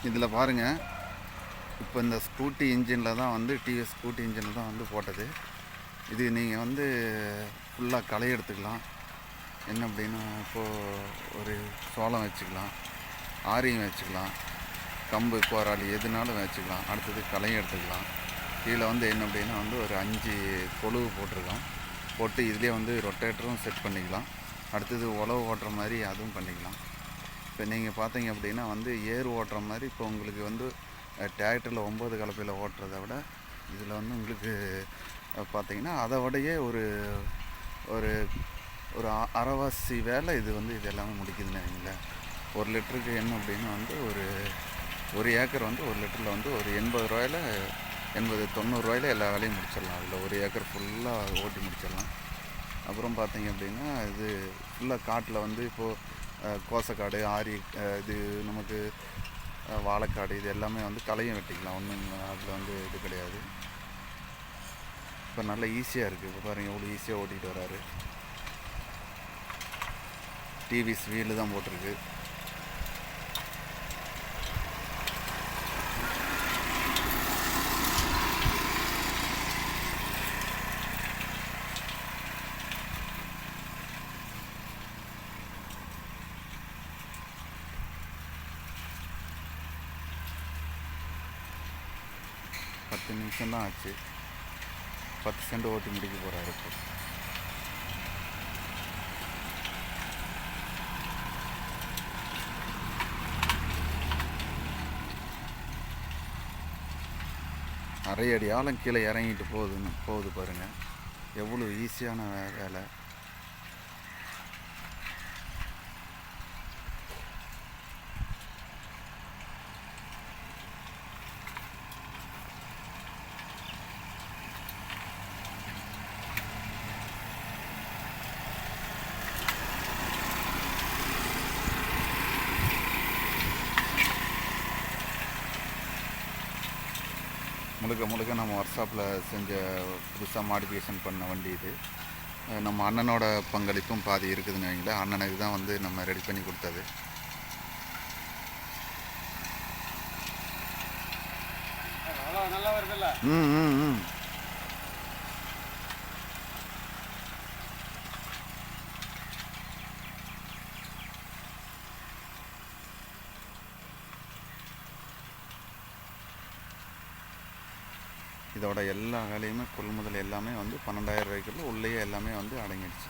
இதில் பாருங்கள், இப்போ இந்த ஸ்கூட்டி இன்ஜினில் தான் வந்து டிவிஎஸ் ஸ்கூட்டி இன்ஜினில் தான் வந்து போட்டது. இது நீங்கள் வந்து ஃபுல்லாக களை எடுத்துக்கலாம். என்ன அப்படின்னா, இப்போது ஒரு சோளம் வச்சுக்கலாம், ஆரியும் வச்சுக்கலாம், கம்பு கோராளி எதுனாலும் வச்சுக்கலாம். அடுத்தது களையும் எடுத்துக்கலாம். கீழே வந்து என்ன அப்படின்னா வந்து ஒரு 5 கொழுவு போட்டிருக்கோம். போட்டு இதிலே வந்து ரொட்டேட்டரும் செட் பண்ணிக்கலாம். அடுத்தது உழவு ஓட்டுற மாதிரி அதுவும் பண்ணிக்கலாம். இப்போ நீங்கள் பார்த்தீங்க அப்படின்னா வந்து ஏர் ஓட்டுற மாதிரி இப்போ உங்களுக்கு வந்து டிராக்டரில் 9 கலப்பையில் ஓட்டுறதை விட இதில் வந்து உங்களுக்கு பார்த்தீங்கன்னா அதை விடையே ஒரு ஒரு ஒரு அரைவாசி வேலை இது வந்து இது எல்லாமே முடிக்குதுன்னு வைங்களேன். 1 லிட்டருக்கு என்ன அப்படின்னா வந்து ஒரு ஏக்கர் வந்து 1 லிட்டரில் வந்து ஒரு 80 ரூபாயில் 90 ரூபாயில் எல்லா வேலையும் முடிச்சிடலாம். அதில் 1 ஏக்கர் ஃபுல்லாக ஓட்டி முடிச்சிடலாம். அப்புறம் பார்த்தீங்க அப்படின்னா இது ஃபுல்லாக காட்டில் வந்து இப்போது கோசக்காடு, ஆரி, இது நமக்கு வாழைக்காடு, இது எல்லாமே வந்து களையும் வெட்டிக்கலாம். ஒன்றும் அதில் வந்து இது கிடையாது. இப்போ நல்லா ஈஸியாக இருக்குது. இப்போ பாருங்கள் எவ்வளோ ஈஸியாக ஓட்டிகிட்டு வராரு. டிவிஎஸ் வீலு தான் போட்டிருக்கு. பத்து நிமிஷம் தான் ஆச்சு. 10 சென்ட் ஓட்டி முடிக்க போகிறாரு. இப்போ அரை அடி ஆழம் கீழே இறங்கிட்டு போகுது பாருங்கள். எவ்வளோ ஈஸியான வேலை. முழுக்க நம்ம ஒர்க் ஷாப்பில் செஞ்ச புதுசாக மாடிஃபிகேஷன் பண்ண வண்டி இது. நம்ம அண்ணனோட பங்களிப்பும் பாதி இருக்குதுன்னு வைங்களேன். அண்ணனுக்கு தான் வந்து நம்ம ரெடி பண்ணி கொடுத்தது. நல்லா வருதுல்ல. இதோட எல்லா வேலையுமே கொள்முதல் எல்லாமே வந்து 12,000 ரூபாய்க்குள்ள உள்ளேயே எல்லாமே வந்து அடங்கிடுச்சு.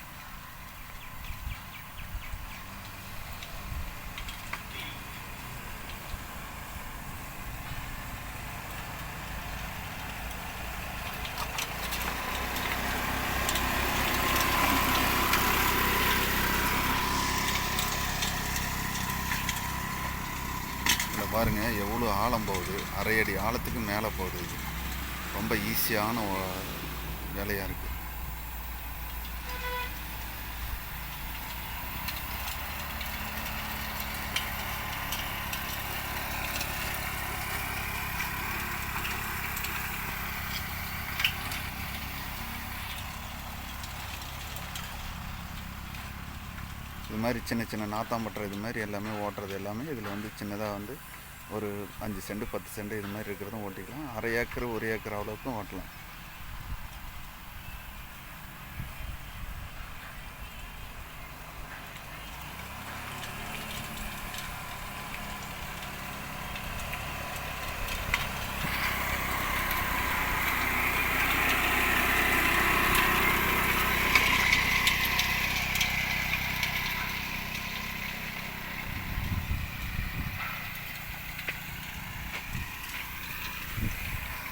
இதில் பாருங்கள் எவ்வளோ ஆழம் போகுது. அரை அடி ஆழத்துக்கு மேலே போகுது. இது ரொம்ப ஈஸியான வேலையாக இருக்குது. இது மாதிரி சின்ன நாத்தாம்பட்டுற இது மாதிரி எல்லாமே ஓட்டுறது எல்லாமே இதில் வந்து சின்னதாக வந்து ஒரு 5 சென்ட் 10 சென்ட் இது மாதிரி இருக்கிறதும் ஓட்டிக்கலாம். அரை ஏக்கர் 1 ஏக்கர் அவ்வளோக்கும் ஓட்டலாம்.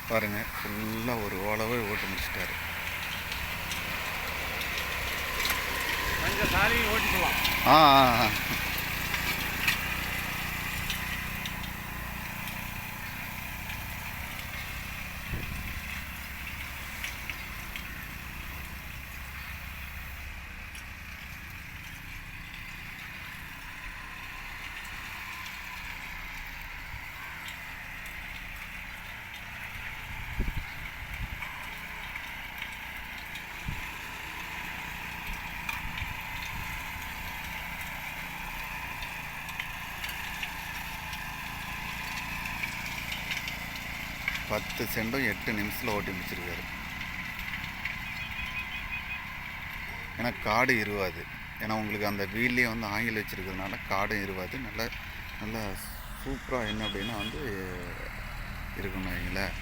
பாருங்கள் ஃபுல்லாக ஒரு ஓலவே ஓட்டு முடிச்சிட்டாரு. கொஞ்சம் சாலையும் ஓட்டிக்கலாம். ஆ 10 சென்டும் 8 நிமிஷத்தில் ஓட்டி முடிச்சிருக்காரு. ஏன்னா காடு இருவாது. ஏன்னா உங்களுக்கு அந்த வீல்லே வந்து ஆயில் வச்சுருக்கிறதுனால காடும் இருவாது. நல்லா நல்லா சூப்பராக என்ன அப்படின்னா வந்து இருக்கணும் வைங்களேன்.